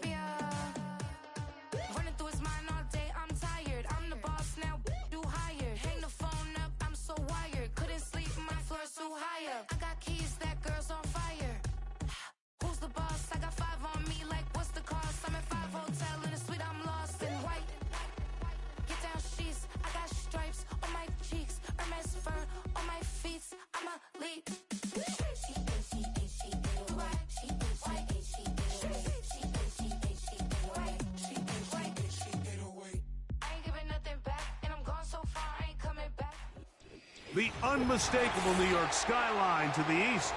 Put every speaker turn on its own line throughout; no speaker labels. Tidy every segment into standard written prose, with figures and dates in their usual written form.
Yeah. Running through his mind all day, I'm tired. I'm the boss now, do higher. Hang the phone up, I'm so wired. Couldn't sleep, my floor's too high up. I got keys, that girl's on fire. Who's the boss? I got 5 on me, like what's the cost? I'm at 5 hotel in a suite, I'm lost in white. Get down sheets, I got stripes on my cheeks. Hermes fur on my feet, I'm a lead.
The unmistakable New York skyline to the east.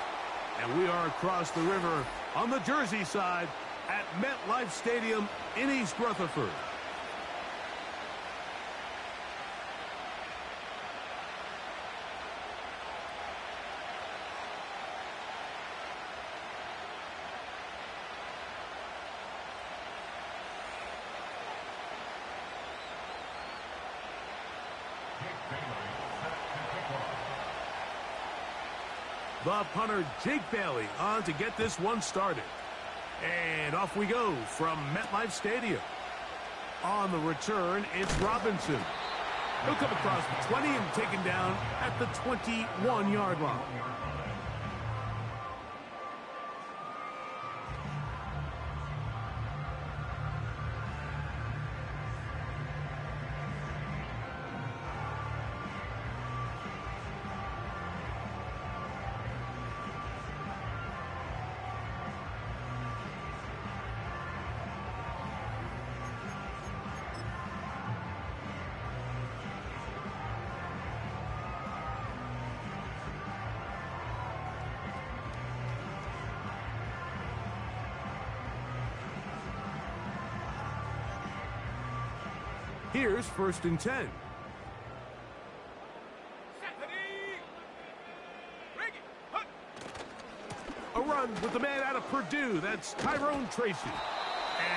And we are across the river on the Jersey side at MetLife Stadium in East Rutherford. The punter, Jake Bailey, on to get this one started. And off we go from MetLife Stadium. On the return, it's Robinson. He'll come across the 20 and taken down at the 21-yard line. Here's 1st and 10. A run with the man out of Purdue. That's Tyrone Tracy.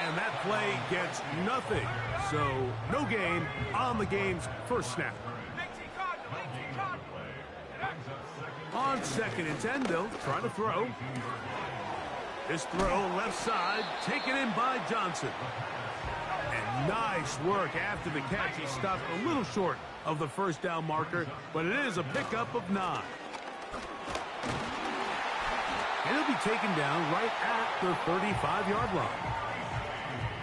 And that play gets nothing. So no gain on the game's first snap. On 2nd and 10, they'll try to throw. This throw left side, taken in by Johnson. And nice work after the catch. He stopped a little short of the first down marker, but it is a pickup of 9. And he'll be taken down right at the 35-yard line.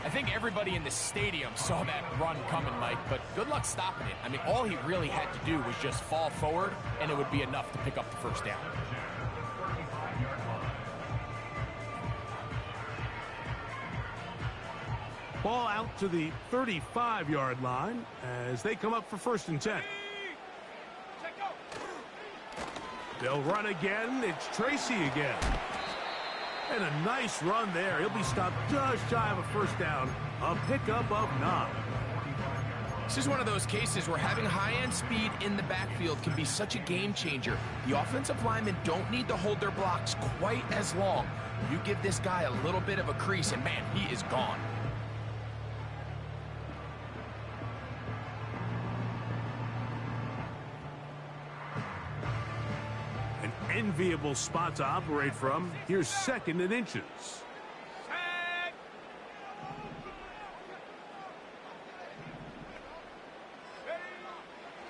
I think everybody in the stadium saw that run coming, Mike, but good luck stopping it. I mean, all he really had to do was just fall forward, and it would be enough to pick up the first down.
Ball out to the 35-yard line as they come up for 1st and 10. They'll run again. It's Tracy again. And a nice run there. He'll be stopped just shy of a first down. A pickup of 9.
This is one of those cases where having high-end speed in the backfield can be such a game changer. The offensive linemen don't need to hold their blocks quite as long. You give this guy a little bit of a crease, and man, he is gone.
Enviable spot to operate from. Here's 2nd and inches.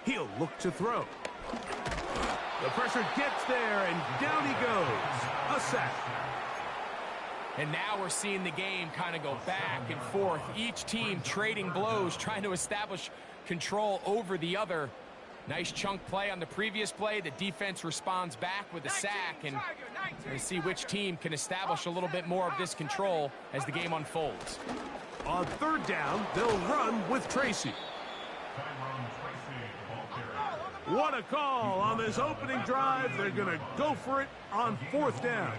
He'll look to throw. The pressure gets there, and down he goes. A sack.
And now we're seeing the game kind of go back and forth. Each team trading blows, trying to establish control over the other. Nice chunk play on the previous play. The defense responds back with a sack, and we'll see which team can establish a little bit more of this control as the game unfolds.
On 3rd down, they'll run with Tracy. What a call on this opening drive. They're going to go for it on 4th down.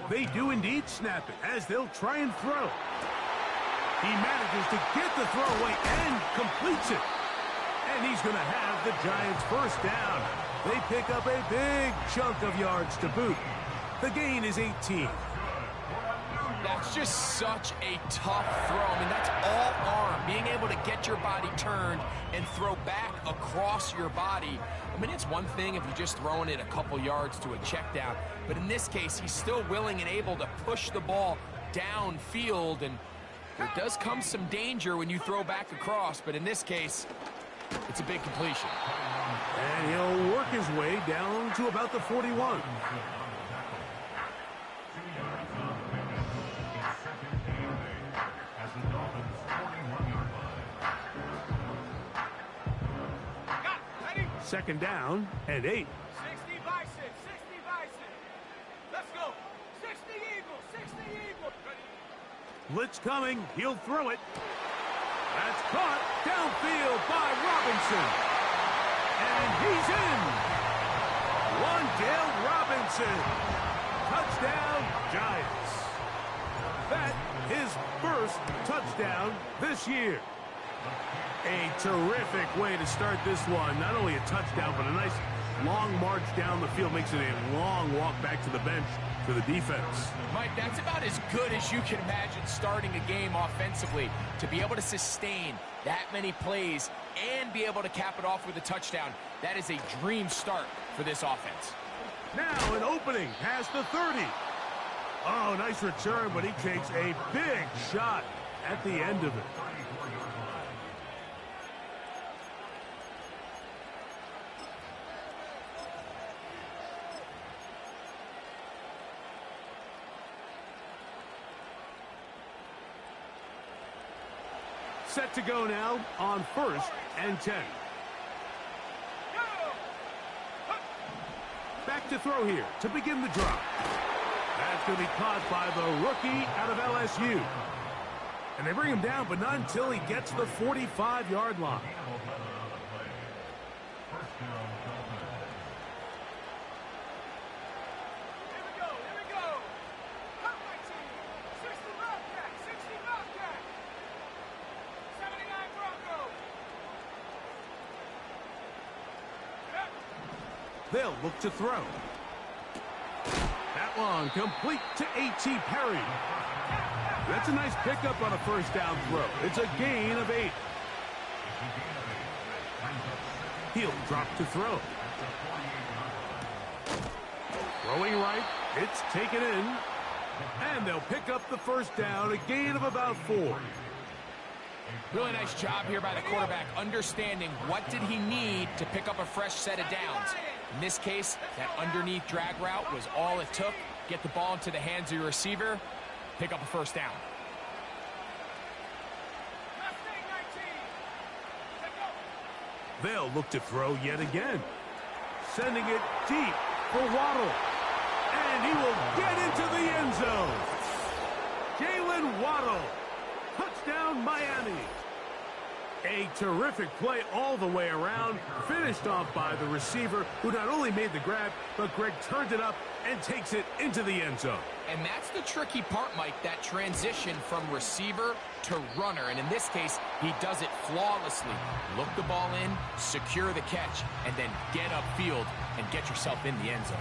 They do indeed snap it as they'll try and throw. He manages to get the throw away and completes it. And he's going to have the Giants' first down. They pick up a big chunk of yards to boot. The gain is 18.
That's just such a tough throw. I mean, that's all arm. Being able to get your body turned and throw back across your body. I mean, it's one thing if you're just throwing it a couple yards to a check down, but in this case, he's still willing and able to push the ball downfield, and there does come some danger when you throw back across, but in this case, it's a big completion.
And he'll work his way down to about the 41. Second down and 8.
60 bison, 60 bison. Let's go. 60 Eagles, 60 Eagles.
Blitz coming. He'll throw it. That's caught downfield by Robinson. And he's in. Wan'Dale Robinson. Touchdown, Giants. That his first touchdown this year. A terrific way to start this one. Not only a touchdown, but a nice long march down the field. Makes it a long walk back to the bench for the defense.
Mike, that's about as good as you can imagine starting a game offensively. To be able to sustain that many plays and be able to cap it off with a touchdown, that is a dream start for this offense.
Now an opening past the 30. Oh, nice return, but he takes a big shot at the end of it. Set to go now on 1st and 10. Back to throw here to begin the drive. That's going to be caught by the rookie out of LSU. And they bring him down, but not until he gets the 45-yard line. They'll look to throw. That one complete to A.T. Perry. That's a nice pickup on a first down throw. It's a gain of 8. He'll drop to throw. Throwing right. It's taken in. And they'll pick up the first down, a gain of about 4.
Really nice job here by the quarterback, understanding what did he need to pick up a fresh set of downs. In this case, that underneath drag route was all it took. Get the ball into the hands of your receiver, pick up a first down.
They'll look to throw yet again. Sending it deep for Waddle. And he will get into the end zone. Jalen Waddle. Touchdown, Miami. A terrific play all the way around, finished off by the receiver, who not only made the grab, but Greg turned it up and takes it into the end zone.
And that's the tricky part, Mike, that transition from receiver to runner. And in this case, he does it flawlessly. Look the ball in, secure the catch, and then get upfield and get yourself in the end zone.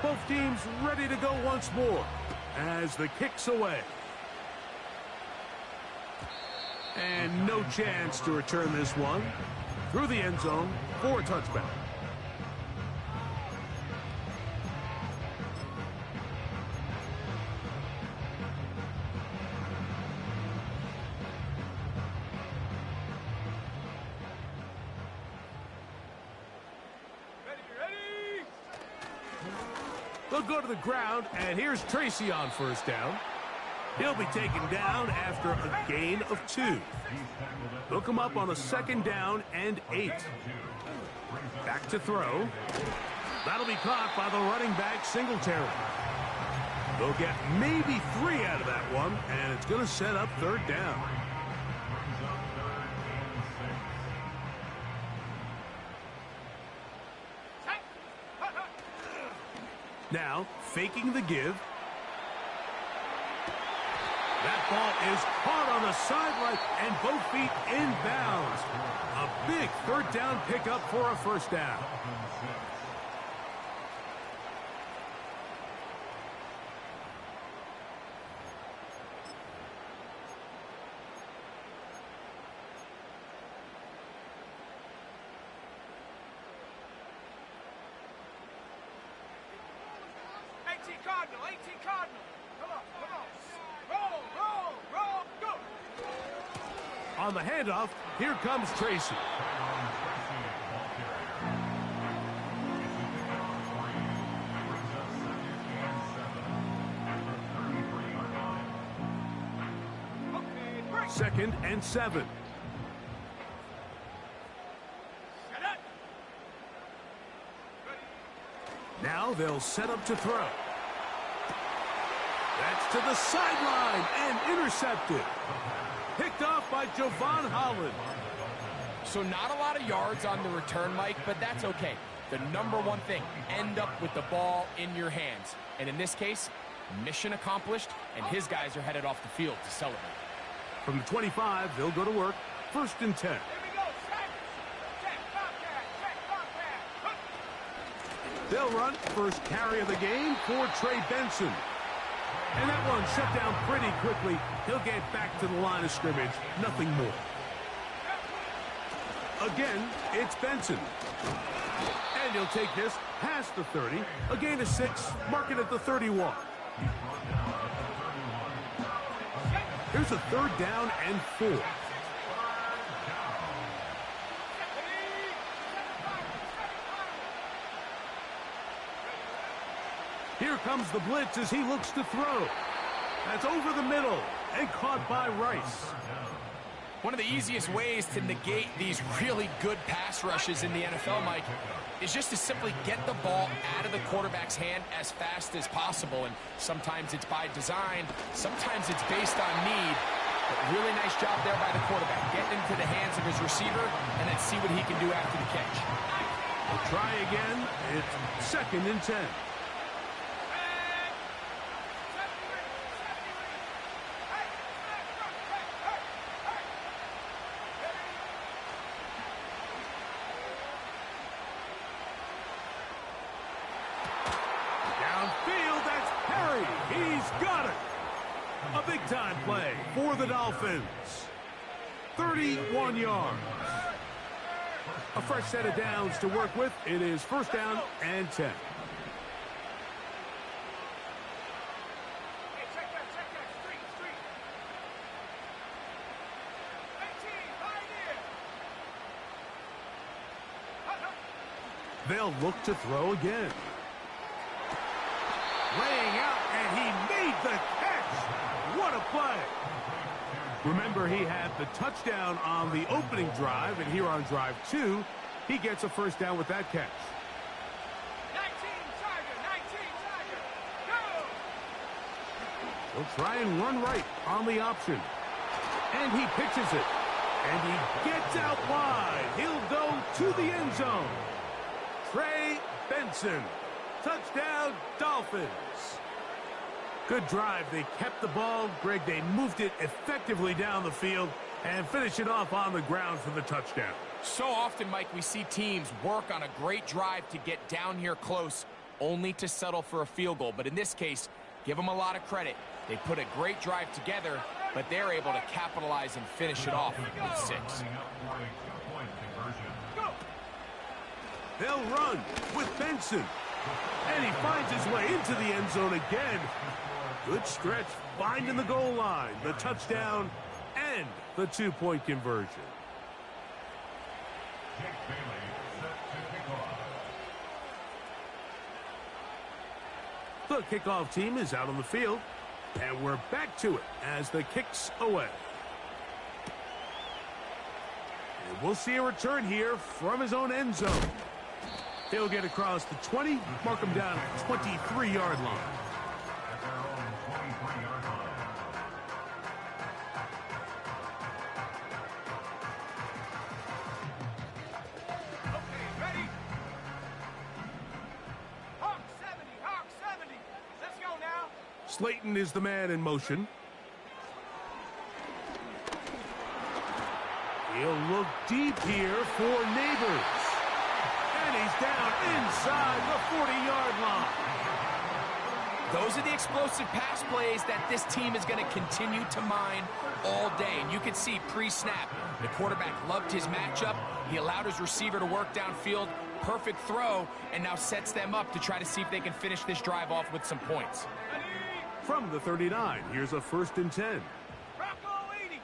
Both teams ready to go once more as the kick's away. And no chance to return this one through the end zone for a touchback. They'll go to the ground, and here's Tracy on first down. He'll be taken down after a gain of 2. They'll come up on a 2nd down and 8. Back to throw. That'll be caught by the running back, Singletary. They'll get maybe 3 out of that one, and it's going to set up 3rd down. Now, faking the give. That ball is caught on the sideline and both feet inbounds. A big third down pickup for a first down.
Cardinal, 18 Cardinal. Come on, come on. Roll, roll, roll, go.
On the handoff, here comes Tracy. Second and 7. Now they'll set up to throw. That's to the sideline and intercepted. Picked off by Jevon Holland.
So not a lot of yards on the return, Mike, but that's okay. The number one thing, end up with the ball in your hands. And in this case, mission accomplished, and his guys are headed off the field to celebrate.
From the 25, they'll go to work. First and 10.
Here we go, check, Bobcat, check, Bobcat.
They'll run first carry of the game for Trey Benson. And that one shut down pretty quickly. He'll get back to the line of scrimmage. Nothing more. Again, it's Benson. And he'll take this past the 30. A gain of 6. Mark it at the 31. Here's a third down and 4. Here comes the blitz as he looks to throw. That's over the middle and caught by Rice.
One of the easiest ways to negate these really good pass rushes in the NFL, Mike, is just to simply get the ball out of the quarterback's hand as fast as possible. And sometimes it's by design, sometimes it's based on need. But really nice job there by the quarterback, getting into the hands of his receiver and then see what he can do after the catch.
We'll try again. It's second and 10. Downfield, that's Perry. He's got it. A big-time play for the Dolphins. 31 yards. A fresh set of downs to work with. It is first down and 10.
Hey, check that, street. 18, right here.
They'll look to throw again. Laying out, and he made the catch. What a play. Remember, he had the touchdown on the opening drive, and here on drive 2, he gets a first down with that catch.
19 Tiger, go!
He'll try and run right on the option. And he pitches it. And he gets out wide. He'll go to the end zone. Trey Benson. Touchdown, Dolphins. Good drive. They kept the ball. Greg, they moved it effectively down the field and finish it off on the ground for the touchdown.
So often, Mike, we see teams work on a great drive to get down here close, only to settle for a field goal. But in this case, give them a lot of credit. They put a great drive together, but they're able to capitalize and finish it off with 6.
They'll run with Benson. And he finds his way into the end zone again. Good stretch, finding the goal line, the touchdown, and the 2-point conversion. The kickoff team is out on the field, and we're back to it as the kick's away. And we'll see a return here from his own end zone. He'll get across the 20, mark him down at the 23-yard line.
Okay, ready? Hawk 70, Hawk 70. Let's go now.
Slayton is the man in motion. He'll look deep here for Neighbors. And he's down inside the 40-yard line.
Those are the explosive pass plays that this team is going to continue to mine all day. And you can see pre-snap, the quarterback loved his matchup. He allowed his receiver to work downfield. Perfect throw, and now sets them up to try to see if they can finish this drive off with some points.
From the 39, here's a 1st and 10.
Rocco 80.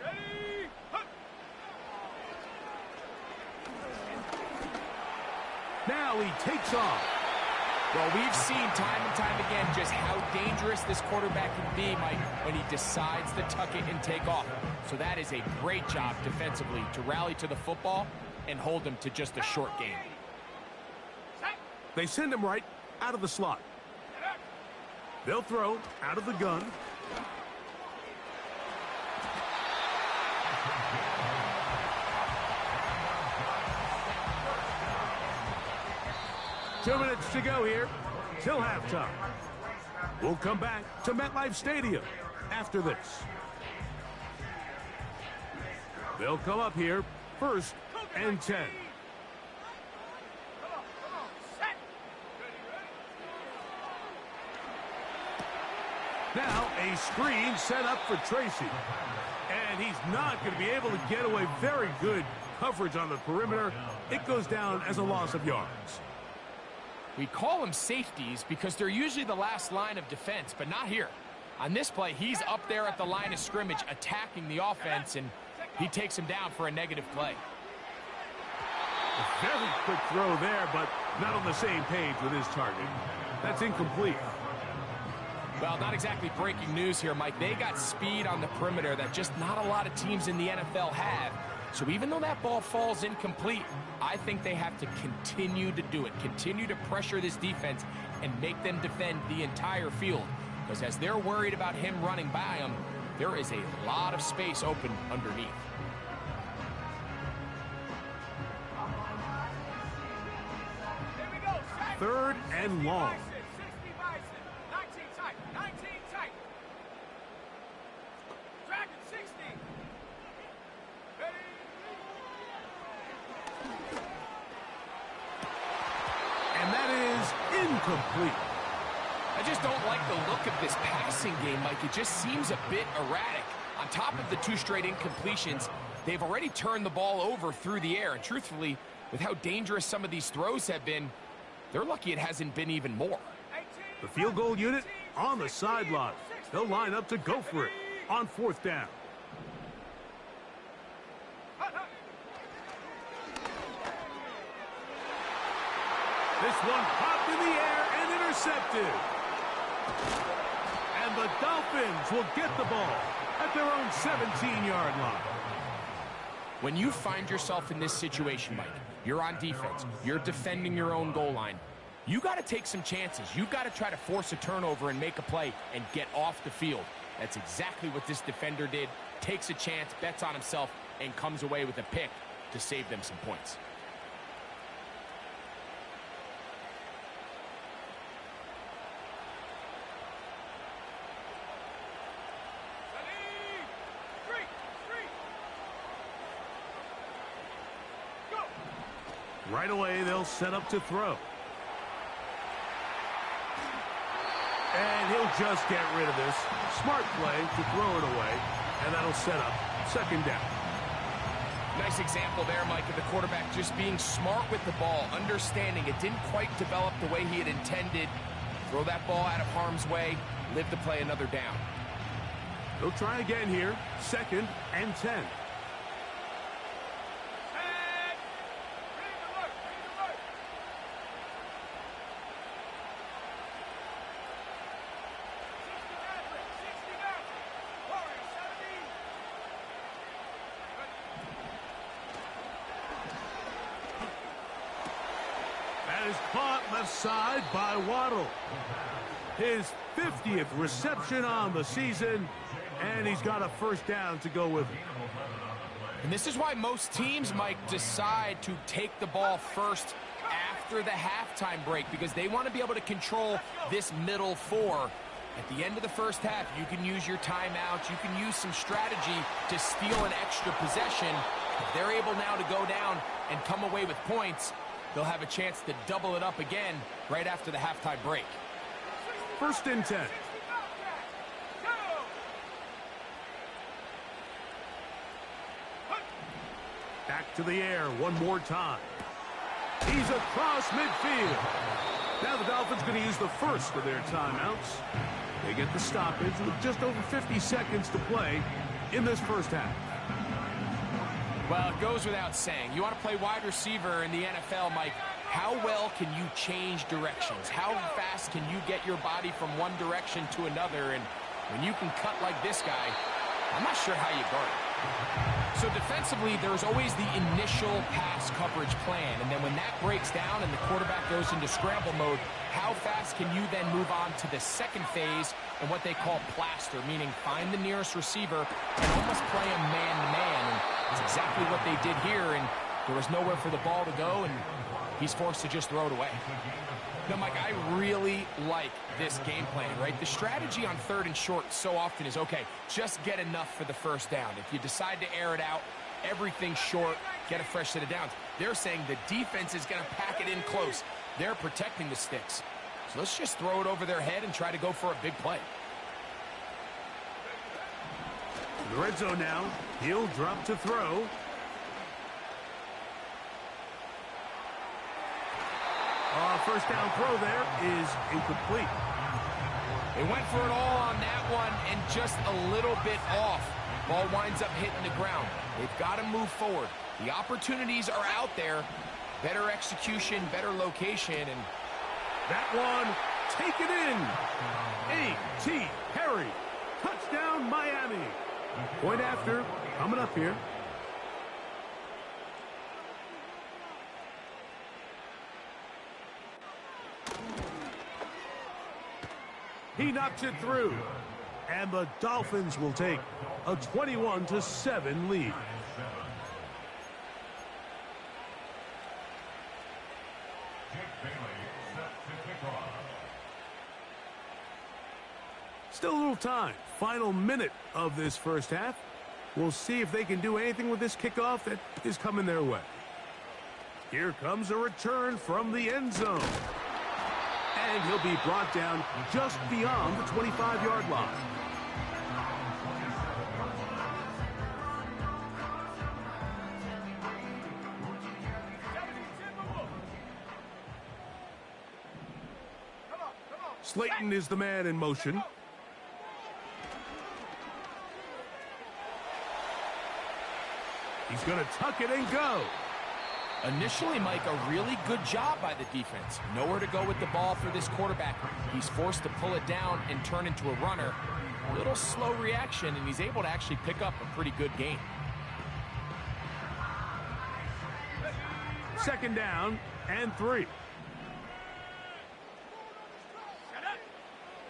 Ready. Hup.
Now he takes off.
Well, we've seen time and time again just how dangerous this quarterback can be, Mike, when he decides to tuck it and take off. So that is a great job defensively to rally to the football and hold him to just a short game.
They send him right out of the slot. They'll throw out of the gun. Two minutes to go here till halftime. We'll come back to MetLife Stadium after this. They'll come up here 1st and 10.
Come on, set. Ready.
Now a screen set up for Tracy. And he's not going to be able to get away. Very good coverage on the perimeter. It goes down as a loss of yards.
We call them safeties because they're usually the last line of defense, but not here. On this play, he's up there at the line of scrimmage attacking the offense, and he takes him down for a negative play.
A very quick throw there, but not on the same page with his target. That's incomplete.
Well, not exactly breaking news here, Mike. They got speed on the perimeter that just not a lot of teams in the NFL have. So even though that ball falls incomplete, I think they have to continue to do it. Continue to pressure this defense and make them defend the entire field. Because as they're worried about him running by them, there is a lot of space open underneath.
Here we go. Set.
3rd and long.
60 Bison. 19 tight. 19 tight. Dragon 60. Ready.
And that is incomplete.
I just don't like the look of this passing game, Mike. It just seems a bit erratic. On top of the 2 straight incompletions, they've already turned the ball over through the air. And truthfully, with how dangerous some of these throws have been, they're lucky it hasn't been even more.
18.
The field goal unit on the sideline. They'll line up to go for it on 4th down. This one popped in the air and intercepted. And the Dolphins will get the ball at their own 17-yard line.
When you find yourself in this situation, Mike, you're on defense, you're defending your own goal line, you got to take some chances. You've got to try to force a turnover and make a play and get off the field. That's exactly what this defender did. Takes a chance, bets on himself, and comes away with a pick to save them some points.
Right away, they'll set up to throw. And he'll just get rid of this. Smart play to throw it away, and that'll set up 2nd down.
Nice example there, Mike, of the quarterback just being smart with the ball, understanding it didn't quite develop the way he had intended. Throw that ball out of harm's way, live to play another down.
They'll try again here, 2nd and 10. Is caught left side by Waddle. His 50th reception on the season, and he's got a 1st down to go with it.
And this is why most teams, Mike, decide to take the ball first after the halftime break, because they want to be able to control this middle 4. At the end of the first half, you can use your timeouts. You can use some strategy to steal an extra possession. If they're able now to go down and come away with points, they'll have a chance to double it up again right after the halftime break.
1st and 10. Back to the air one more time. He's across midfield. Now the Dolphins going to use the first of their timeouts. They get the stoppage with just over 50 seconds to play in this first half.
Well, it goes without saying. You want to play wide receiver in the NFL, Mike. How well can you change directions? How fast can you get your body from one direction to another? And when you can cut like this guy, I'm not sure how you guard it. So defensively, there's always the initial pass coverage plan. And then when that breaks down and the quarterback goes into scramble mode, how fast can you then move on to the second phase and what they call plaster, meaning find the nearest receiver and almost play him man-to-man. And that's exactly what they did here, and there was nowhere for the ball to go, and he's forced to just throw it away. Now, Mike, I really like this game plan, right? The strategy on 3rd and short so often is, okay, just get enough for the first down. If you decide to air it out, everything short, get a fresh set of downs. They're saying the defense is going to pack it in close. They're protecting the sticks. So let's just throw it over their head and try to go for a big play.
In the red zone now, he'll drop to throw. First down throw there is incomplete.
They went for it all on that one and just a little bit off. Ball winds up hitting the ground. They've got to move forward. The opportunities are out there. Better execution, better location, and
that one taken in. A.T. Perry. Touchdown, Miami. Point after coming up here. He knocks it through. And the Dolphins will take a 21-7 lead. Still a little time. Final minute of this first half. We'll see if they can do anything with this kickoff that is coming their way. Here comes a return from the end zone. And he'll be brought down just beyond the 25-yard line. Slayton is the man in motion. He's going to tuck it and go.
Initially, Mike, a really good job by the defense. Nowhere to go with the ball for this quarterback. He's forced to pull it down and turn into a runner. A little slow reaction, and he's able to actually pick up a pretty good gain.
Second down and 3.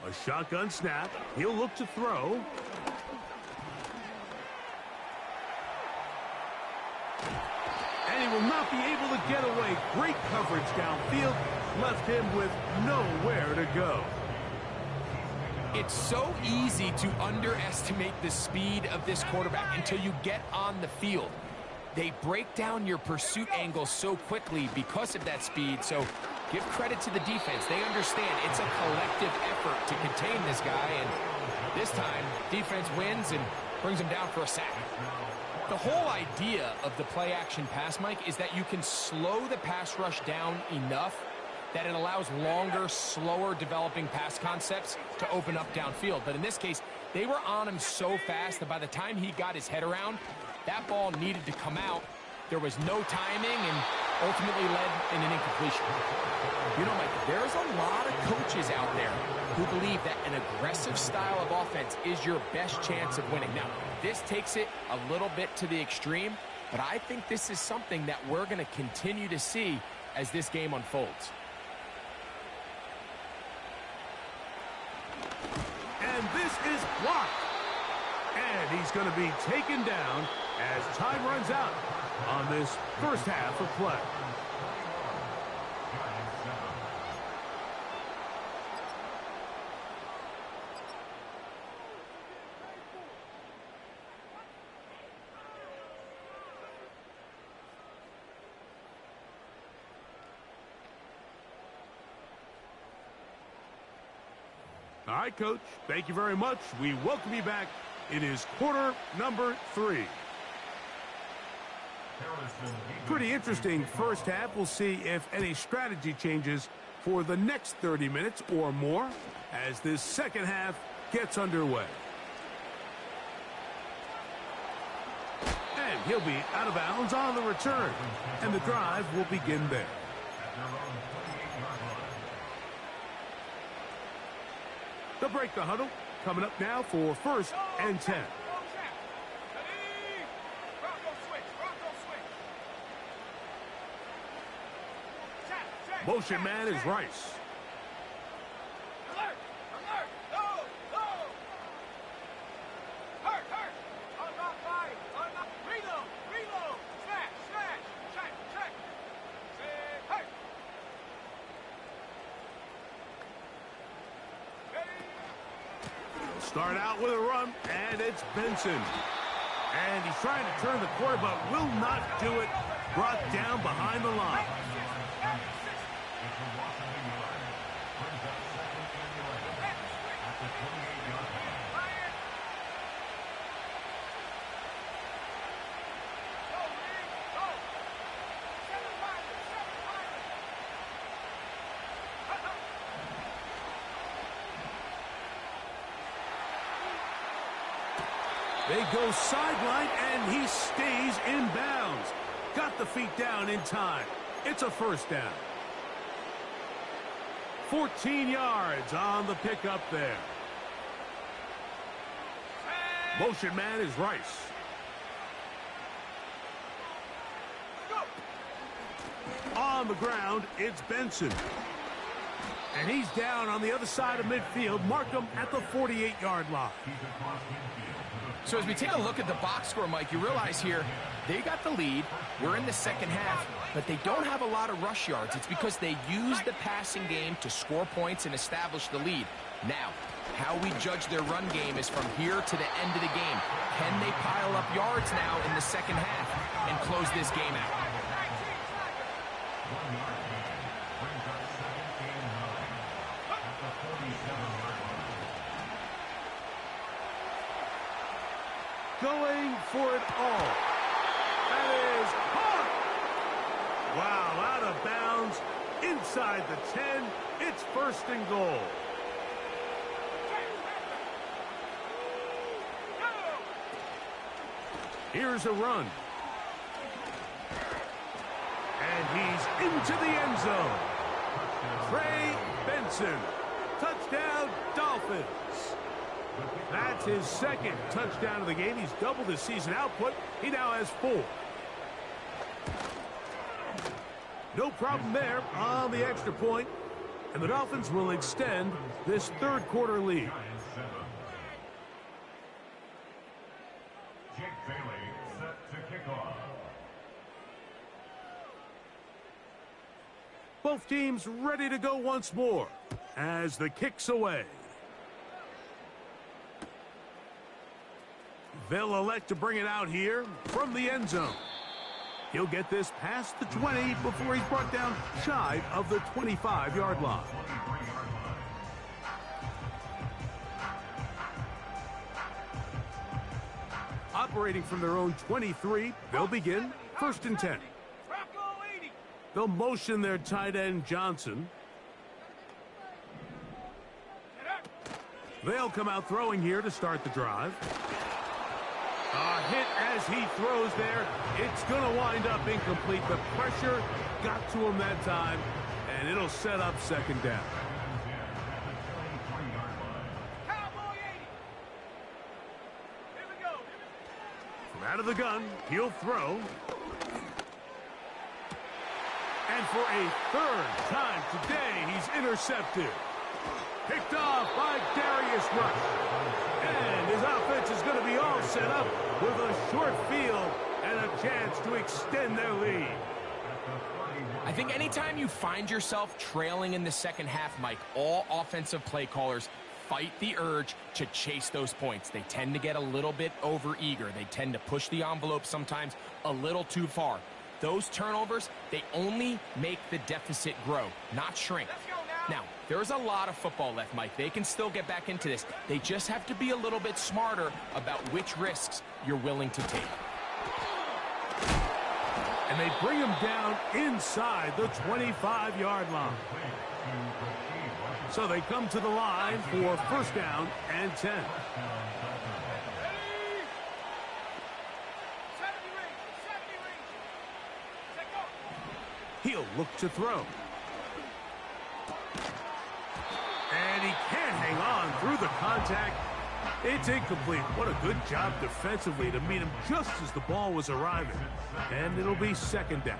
A shotgun snap. He'll look to throw. And he will not be able to get away. Great coverage downfield. Left him with nowhere to go.
It's so easy to underestimate the speed of this quarterback until you get on the field. They break down your pursuit angle so quickly because of that speed. So give credit to the defense. They understand it's a collective effort to contain this guy. And this time, defense wins and brings him down for a sack. The whole idea of the play-action pass, Mike, is that you can slow the pass rush down enough that it allows longer, slower developing pass concepts to open up downfield. But in this case, they were on him so fast that by the time he got his head around, that ball needed to come out. There was no timing and ultimately led in an incompletion. You know, Mike, there's a lot of coaches out there who believe that an aggressive style of offense is your best chance of winning. Now, this takes it a little bit to the extreme, but I think this is something that we're going to continue to see as this game unfolds.
And this is blocked. And he's going to be taken down as time runs out on this first half of play. All right, Coach. Thank you very much. We welcome you back. It is quarter number 3. Pretty interesting first half. We'll see if any strategy changes for the next 30 minutes or more as this second half gets underway. And he'll be out of bounds on the return. And the drive will begin there. They'll break the huddle. Coming up now for 1st and 10. Motion man is Rice.
Alert! Alert! Go! Go! Hurt! Hurt! Unlock fire! Unlock! Reload! Reload! Smash! Smash! Check! Check! Say hurt!
Start out with a run, and it's Benson. And he's trying to turn the corner, but will not do it. Brought down behind the line. They go sideline, and he stays in bounds. Got the feet down in time. It's a first down. 14 yards on the pickup there. Motion man is Rice. On the ground, it's Benson. And he's down on the other side of midfield. Mark him at the 48-yard line.
So as we take a look at the box score, Mike, you realize here they got the lead. We're in the second half, but they don't have a lot of rush yards. It's because they use the passing game to score points and establish the lead. Now, how we judge their run game is from here to the end of the game. Can they pile up yards now in the second half and close this game out?
Going for it all. That is hard. Wow, out of bounds. Inside the 10. It's 1st and goal. Here's a run. And he's into the end zone. Trey Benson. Touchdown, Dolphins. That's his 2nd touchdown of the game. He's doubled his season output. He now has 4. No problem there on the extra point. And the Dolphins will extend this 3rd quarter lead.
Jake Bailey set to kick off.
Both teams ready to go once more as the kick's away. They'll elect to bring it out here from the end zone. He'll get this past the 20 before he's brought down shy of the 25-yard line. Operating from their own 23, they'll begin 1st and 10. They'll motion their tight end Johnson. They'll come out throwing here to start the drive. A hit as he throws there. It's going to wind up incomplete. The pressure got to him that time, and it'll set up 2nd down. From out of the gun, he'll throw. And for a 3rd time today, he's intercepted. Picked off by Darius Rush. And his offense is going to be all set up with a short field and a chance to extend their lead.
I think anytime you find yourself trailing in the second half, Mike, all offensive play callers fight the urge to chase those points. They tend to get a little bit overeager. They tend to push the envelope sometimes a little too far. Those turnovers, they only make the deficit grow, not shrink.
Let's go now.
Now, there's a lot of football left, Mike. They can still get back into this. They just have to be a little bit smarter about which risks you're willing to take.
And they bring him down inside the 25-yard line. So they come to the line for first down and 10.
Ready? 70 range. Set go.
He'll look to throw. And he can't hang on through the contact. It's incomplete. What a good job defensively to meet him just as the ball was arriving. And it'll be second down.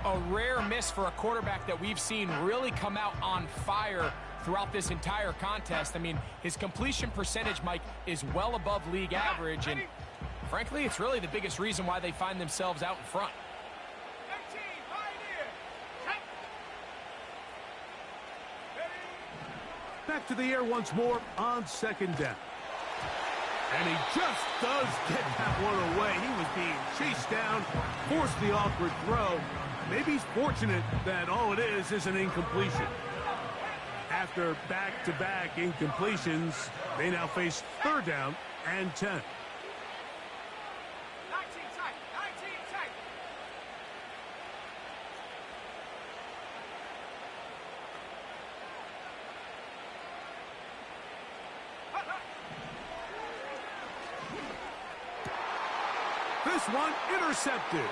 A rare miss for a quarterback that we've seen really come out on fire throughout this entire contest. I mean, his completion percentage, Mike, is well above league average, and frankly, it's really the biggest reason why they find themselves out in front.
19, Pioneer. Set. Ready?
Back to the air once more on second down. And he just does get that one away. He was being chased down, forced the awkward throw. Maybe he's fortunate that all it is an incompletion. After back-to-back incompletions, they now face third down and 10.
19 tight. 19 tight.
This one intercepted.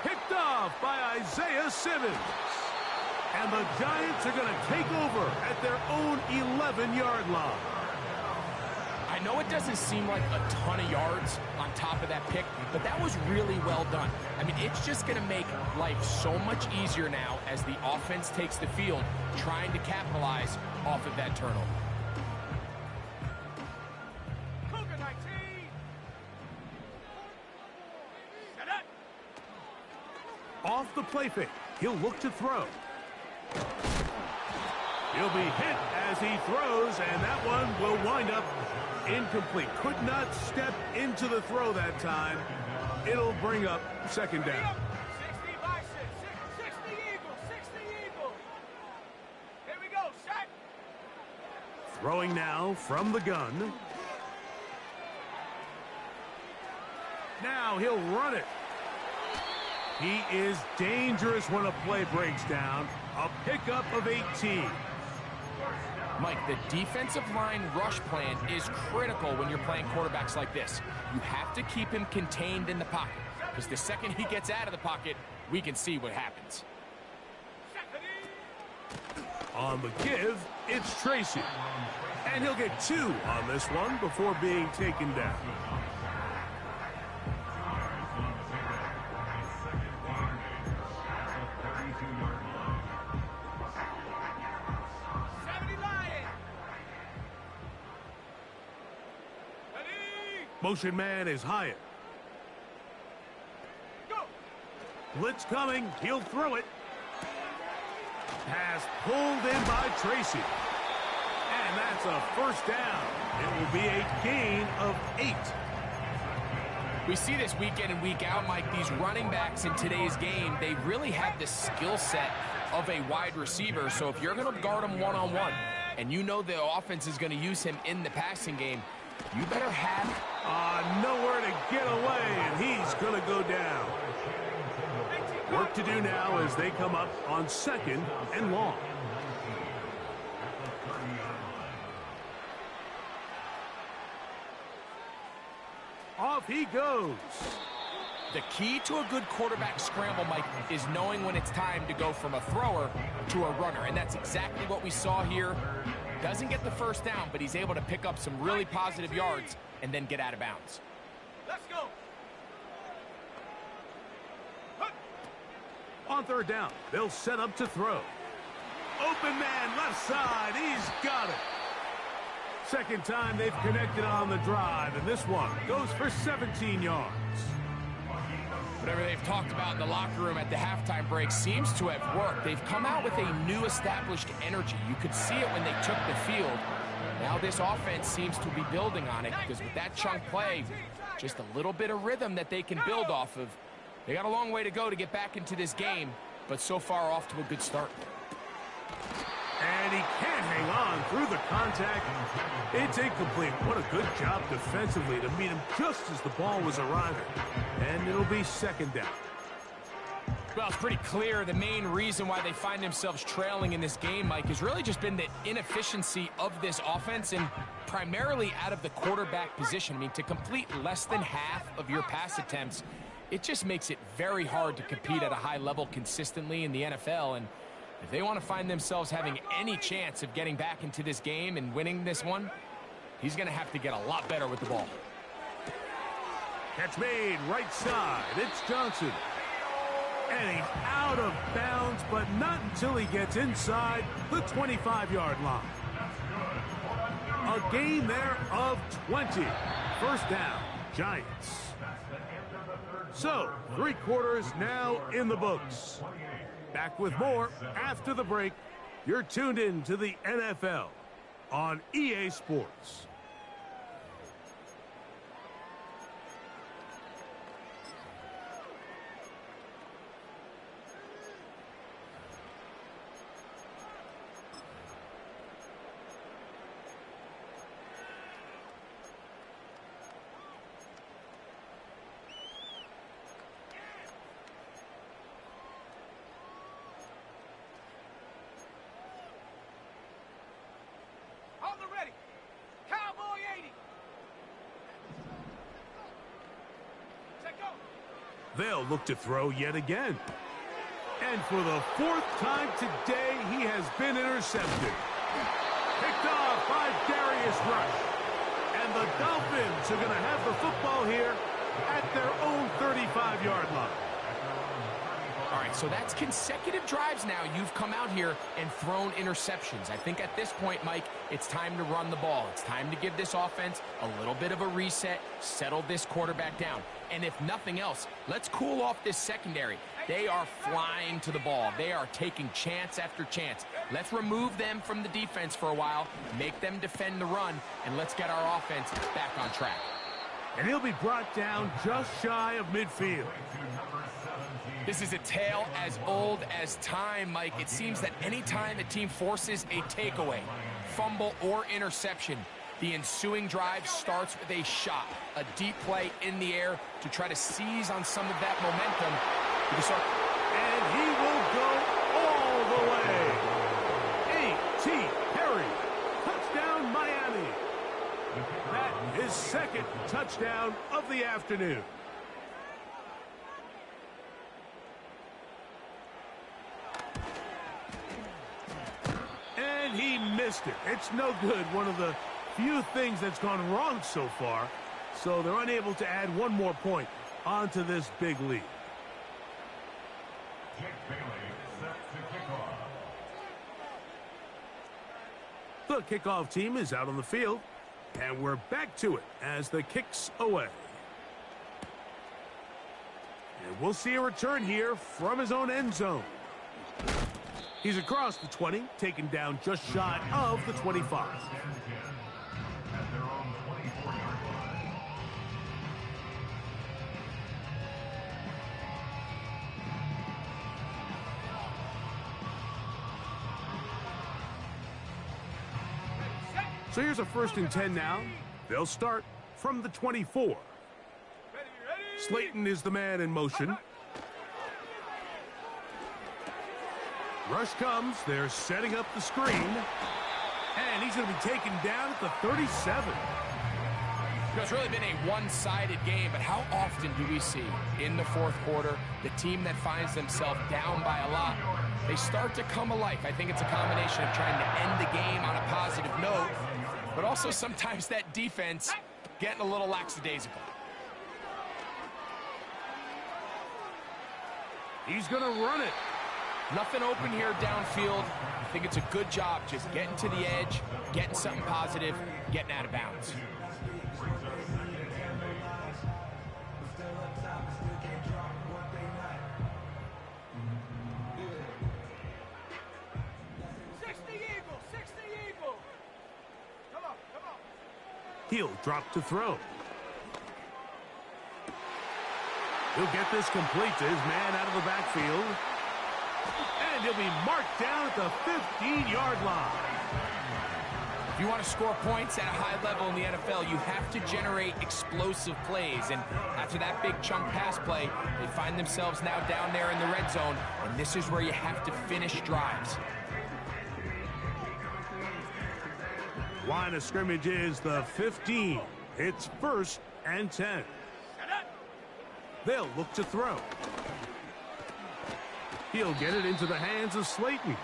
Picked off by Isaiah Simmons. And the Giants are going to take over at their own 11-yard line.
I know it doesn't seem like a ton of yards on top of that pick, but that was really well done. I mean, it's just going to make life so much easier now as the offense takes the field, trying to capitalize off of that turnover.
Cougar 19. Set up.
Off the play fake. He'll look to throw. He'll be hit as he throws, and that one will wind up incomplete. Could not step into the throw that time. It'll bring up second down.
60 by 6. 60 Eagles. 60 Eagles. Here we go. Set.
Throwing now from the gun. Now he'll run it. He is dangerous when a play breaks down. A pickup of 18.
Mike, the defensive line rush plan is critical when you're playing quarterbacks like this. You have to keep him contained in the pocket, because the second he gets out of the pocket, we can see what happens.
On the give, it's Tracy. And he'll get 2 on this one before being taken down. Motion man is Hyatt.
Go.
Blitz coming. He'll throw it. Pass pulled in by Tracy. And that's a first down. It will be a gain of 8.
We see this week in and week out, Mike, these running backs in today's game, they really have the skill set of a wide receiver. So if you're going to guard him one-on-one and you know the offense is going to use him in the passing game, you better have
nowhere to get away, and he's going to go down. Work to do now as they come up on second and long. Off he goes.
The key to a good quarterback scramble, Mike, is knowing when it's time to go from a thrower to a runner, and that's exactly what we saw here. Doesn't get the first down, but he's able to pick up some really positive yards and then get out of bounds.
Let's go.
On third down, they'll set up to throw. Open man left side. He's got it. Second time they've connected on the drive, and this one goes for 17 yards.
Whatever they've talked about in the locker room at the halftime break seems to have worked. They've come out with a new established energy. You could see it when they took the field. Now this offense seems to be building on it, because with that chunk play, just a little bit of rhythm that they can build off of. They got a long way to go to get back into this game, but so far off to a good start.
And he can't hang on through the contact. It's incomplete. What a good job defensively to meet him just as the ball was arriving. And it'll be second down.
Well, it's pretty clear the main reason why they find themselves trailing in this game, Mike, has really just been the inefficiency of this offense and primarily out of the quarterback position. I mean, to complete less than half of your pass attempts, it just makes it very hard to compete at a high level consistently in the NFL. And if they want to find themselves having any chance of getting back into this game and winning this one, he's going to have to get a lot better with the ball.
Catch made right side. It's Johnson. And he's out of bounds, but not until he gets inside the 25-yard line. A gain there of 20. First down, Giants. So, 3 quarters now in the books. Back with more after the break. You're tuned in to the NFL on EA Sports.
On the ready. Cowboy 80. Check go.
They'll look to throw yet again. And for the 4th time today, he has been intercepted. Picked off by Darius Rush. And the Dolphins are going to have the football here at their own 35-yard line.
All right, so that's consecutive drives now. You've come out here and thrown interceptions. I think at this point, Mike, it's time to run the ball. It's time to give this offense a little bit of a reset, settle this quarterback down. And if nothing else, let's cool off this secondary. They are flying to the ball. They are taking chance after chance. Let's remove them from the defense for a while, make them defend the run, and let's get our offense back on track.
And he'll be brought down just shy of midfield.
This is a tale as old as time, Mike. It seems that any time a team forces a takeaway, fumble, or interception, the ensuing drive starts with a shot, a deep play in the air to try to seize on some of that momentum.
And he will go all the way. A.T. Perry, touchdown Miami. That is second touchdown of the afternoon. And he missed it. It's no good. One of the few things that's gone wrong so far. So they're unable to add one more point onto this big lead.
Jake Bailey set to kick off.
The kickoff team is out on the field. And we're back to it as the kick's away. And we'll see a return here from his own end zone. He's across the 20, taken down just shy of the 25.
At their own 24-yard line.
So here's a 1st and 10 now. They'll start from the 24.
Ready, ready.
Slayton is the man in motion. Rush comes. They're setting up the screen. And he's going to be taken down at the 37.
It's really been a one-sided game, but how often do we see in the 4th quarter the team that finds themselves down by a lot, they start to come alive? I think it's a combination of trying to end the game on a positive note, but also sometimes that defense getting a little lackadaisical.
He's going to run it.
Nothing open here downfield. I think it's a good job just getting to the edge, getting something positive, getting out of bounds.
He'll drop to throw. He'll get this complete to his man out of the backfield. And he'll be marked down at the 15-yard line.
If you want to score points at a high level in the NFL, you have to generate explosive plays. And after that big chunk pass play, they find themselves now down there in the red zone. And this is where you have to finish drives.
Line of scrimmage is the 15. It's 1st and 10. They'll look to throw. He'll get it into the hands of Slayton.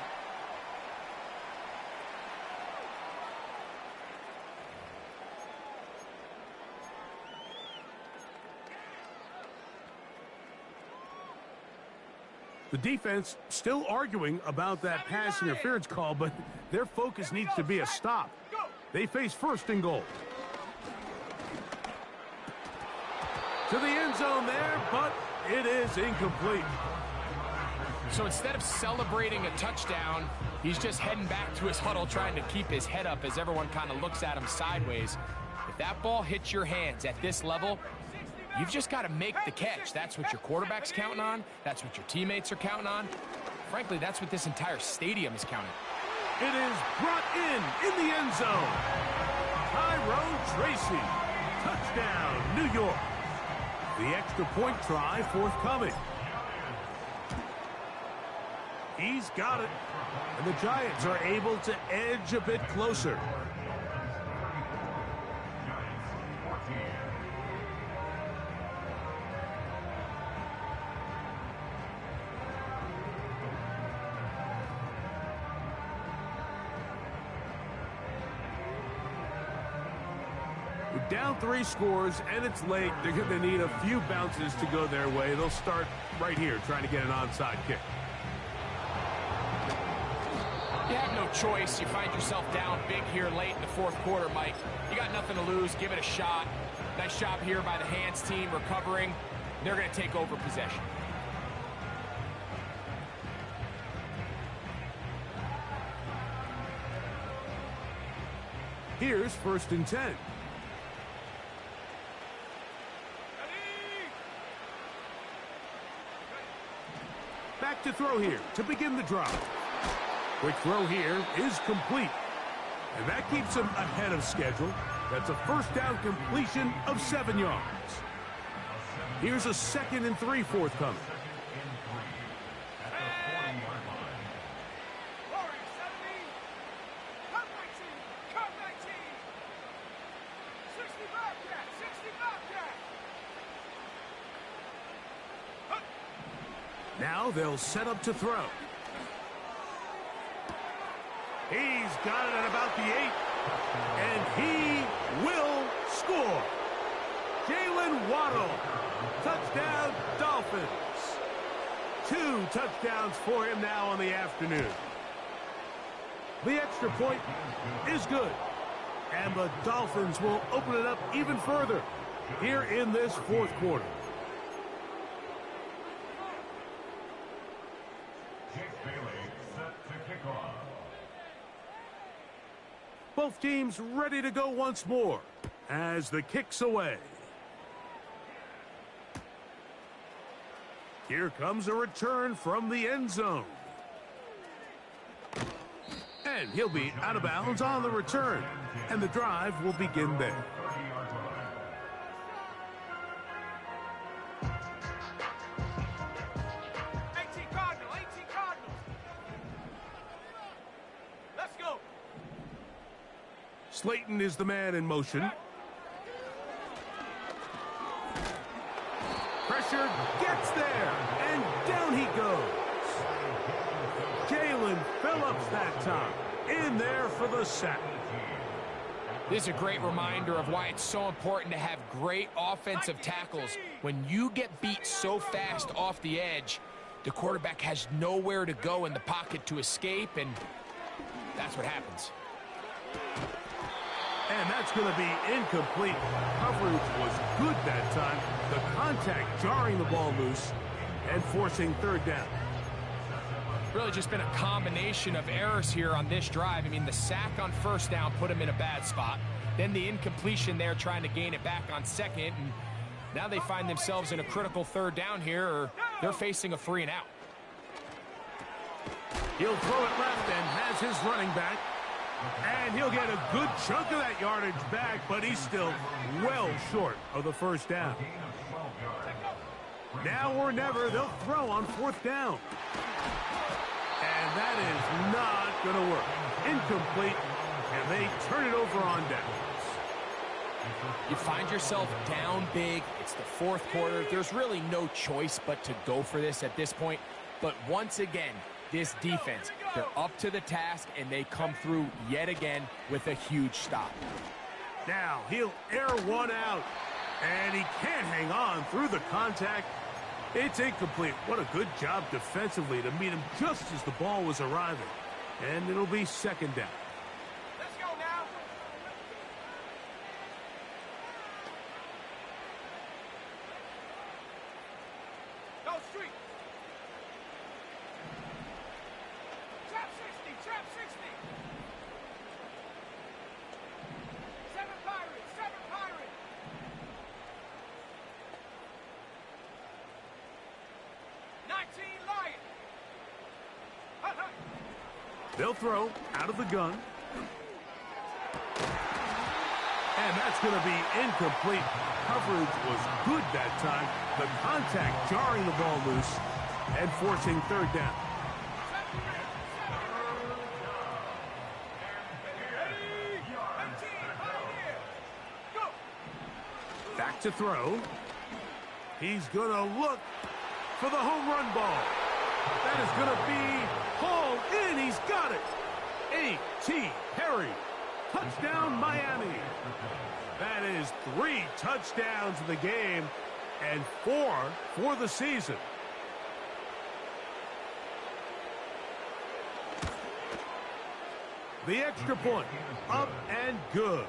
The defense still arguing about that pass interference call, but their focus needs to be a stop. They face 1st and goal. To the end zone there, but it is incomplete.
So instead of celebrating a touchdown, he's just heading back to his huddle trying to keep his head up as everyone kind of looks at him sideways. If that ball hits your hands at this level, you've just got to make the catch. That's what your quarterback's counting on. That's what your teammates are counting on. Frankly, that's what this entire stadium is counting.
It is brought in the end zone. Tyrone Tracy. Touchdown, New York. The extra point try forthcoming. He's got it. And the Giants are able to edge a bit closer. Down 3 scores, and it's late. They're going to need a few bounces to go their way. They'll start right here trying to get an onside kick.
You have no choice. You find yourself down big here late in the 4th quarter, Mike. You got nothing to lose. Give it a shot. Nice job here by the hands team recovering. They're going to take over possession.
Here's 1st and 10. Back to throw here to begin the drive. Quick throw here is complete. And that keeps him ahead of schedule. That's a 1st down completion of 7 yards. Here's a 2nd and 3 forthcoming. Now they'll set up to throw. He's got it at about the 8. And he will score. Jalen Waddle. Touchdown, Dolphins. 2 touchdowns for him now on the afternoon. The extra point is good. And the Dolphins will open it up even further here in this 4th quarter. Both teams ready to go once more as the kick's away. Here comes a return from the end zone. And he'll be out of bounds on the return. And the drive will begin there. Slayton is the man in motion. Pressure gets there, and down he goes. Jalen Phillips that time, in there for the sack.
This is a great reminder of why it's so important to have great offensive tackles. When you get beat so fast off the edge, the quarterback has nowhere to go in the pocket to escape, and that's what happens.
And that's going to be incomplete. Coverage was good that time. The contact jarring the ball loose and forcing 3rd down.
Really just been a combination of errors here on this drive. I mean, the sack on 1st down put him in a bad spot. Then the incompletion there trying to gain it back on 2nd. And now they find themselves in a critical 3rd down here, or they're facing a 3 and out.
He'll throw it left and has his running back. And he'll get a good chunk of that yardage back, but he's still well short of the first down. Now or never, they'll throw on fourth down. And that is not going to work. Incomplete, and they turn it over on downs.
You find yourself down big. It's the fourth quarter. There's really no choice but to go for this at this point. But once again, this defense, they're up to the task, and they come through yet again with a huge stop.
Now he'll air one out, and he can't hang on through the contact. It's incomplete. What a good job defensively to meet him just as the ball was arriving. And it'll be second down.
Let's go now. Go street. Trap 60, trap 60. Seven Pirates, seven Pirates. Lion. Hut, hut.
They'll throw out of the gun. And that's going to be incomplete. Coverage was good that time. The contact jarring the ball loose and forcing third down. Back to throw. He's going to look for the home run ball. That is going to be hauled in. He's got it. A.T. Perry. Touchdown, Miami. That is 3 touchdowns in the game and 4 for the season. The extra point, up and good.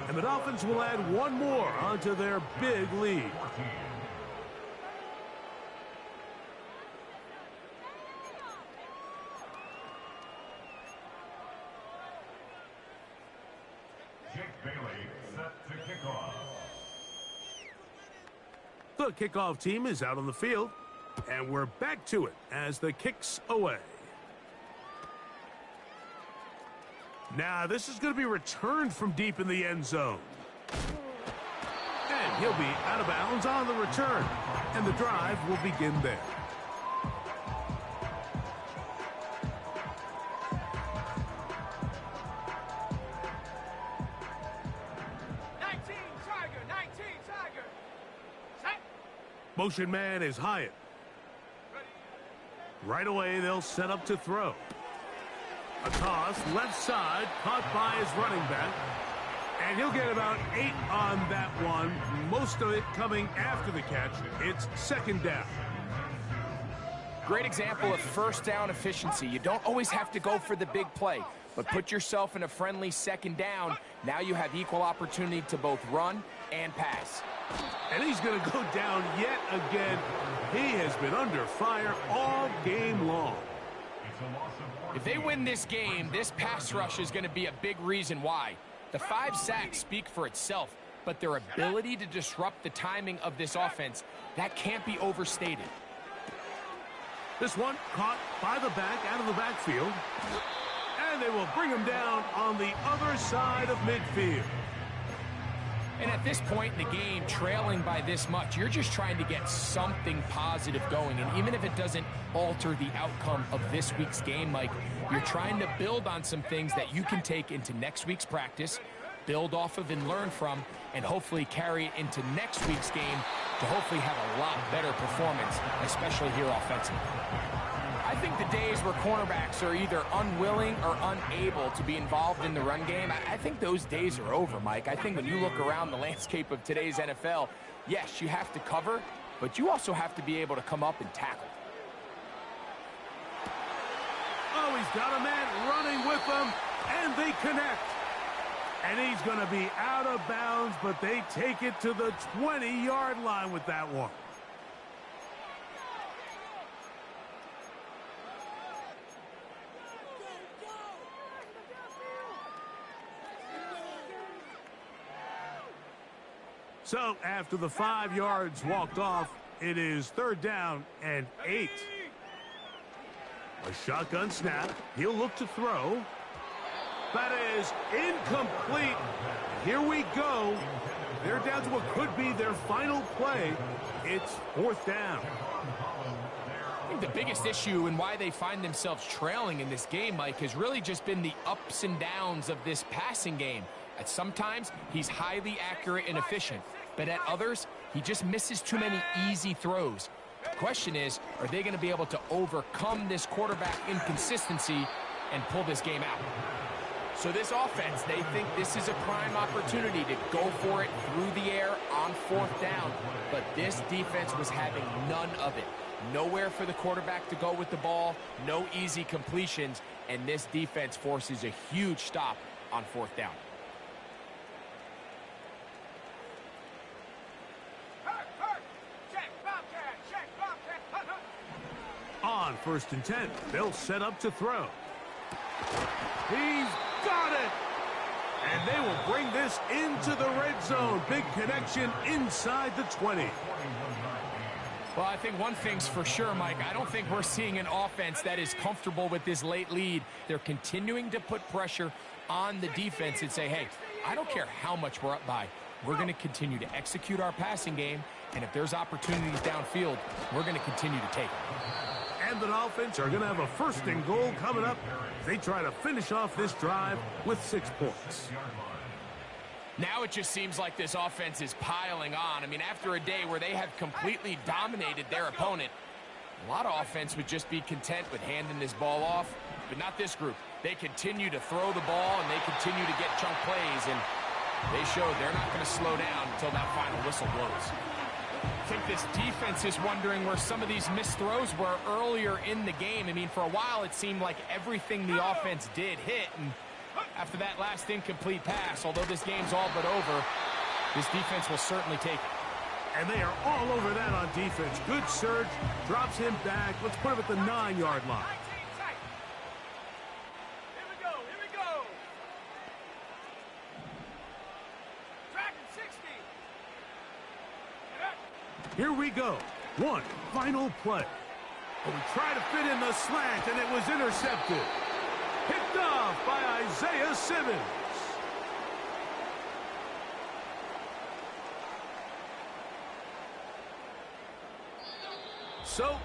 And the Dolphins will add one more onto their big lead.
Jake Bailey set to kick off.
The kickoff team is out on the field, and we're back to it as the kick's away. Now, this is going to be returned from deep in the end zone. And he'll be out of bounds on the return, and the drive will begin there. Motion man is Hyatt. Right away, they'll set up to throw. A toss, left side, caught by his running back. And he'll get about 8 on that one, most of it coming after the catch. It's second down.
Great example of first down efficiency. You don't always have to go for the big play, but put yourself in a friendly second down. Now you have equal opportunity to both run and pass.
And he's going to go down yet again. He has been under fire all game long.
If they win this game, this pass rush is going to be a big reason why. The 5 sacks speak for itself, but their ability to disrupt the timing of this offense, that can't be overstated.
This one caught by the back out of the backfield. And they will bring him down on the other side of midfield.
And at this point in the game, trailing by this much, you're just trying to get something positive going. And even if it doesn't alter the outcome of this week's game, Mike, you're trying to build on some things that you can take into next week's practice, build off of and learn from, and hopefully carry it into next week's game to hopefully have a lot better performance, especially here offensively. I think the days where cornerbacks are either unwilling or unable to be involved in the run game, I think those days are over, Mike. I think when you look around the landscape of today's NFL, yes, you have to cover, but you also have to be able to come up and tackle.
Oh, he's got a man running with them, and they connect. And he's going to be out of bounds, but they take it to the 20-yard line with that one. So, after the 5 yards walked off, it is third down and 8. A shotgun snap. He'll look to throw. That is incomplete. Here we go. They're down to what could be their final play. It's 4th down.
I think the biggest issue and why they find themselves trailing in this game, Mike, has really just been the ups and downs of this passing game. At sometimes, he's highly accurate and efficient, but at others, he just misses too many easy throws. The question is, are they going to be able to overcome this quarterback inconsistency and pull this game out? So this offense, they think this is a prime opportunity to go for it through the air on 4th down. But this defense was having none of it. Nowhere for the quarterback to go with the ball, no easy completions, and this defense forces a huge stop on 4th down.
Check, Bobcat, check, Bobcat.
On 1st and 10, they'll set up to throw. He's got it! And they will bring this into the red zone. Big connection inside the 20.
Well, I think one thing's for sure, Mike. I don't think we're seeing an offense that is comfortable with this late lead. They're continuing to put pressure on the defense and say, hey, I don't care how much we're up by. We're going to continue to execute our passing game, and if there's opportunities downfield, we're going to continue to take them.
And the Dolphins are going to have a 1st and goal coming up. They try to finish off this drive with 6 points.
Now it just seems like this offense is piling on. I mean, after a day where they have completely dominated their opponent, a lot of offense would just be content with handing this ball off, but not this group. They continue to throw the ball, and they continue to get chunk plays, and they showed they're not going to slow down until that final whistle blows. I think this defense is wondering where some of these missed throws were earlier in the game. I mean, for a while it seemed like everything the offense did hit, and after that last incomplete pass, although this game's all but over, this defense will certainly take it.
And they are all over that on defense. Good surge, drops him back. Let's put him at the 9-yard line.
Here we go, here we go. Dragon 60. Get up.
Here we go. One final play. And we try to fit in the slant, and it was intercepted. Picked off by Isaiah Simmons. So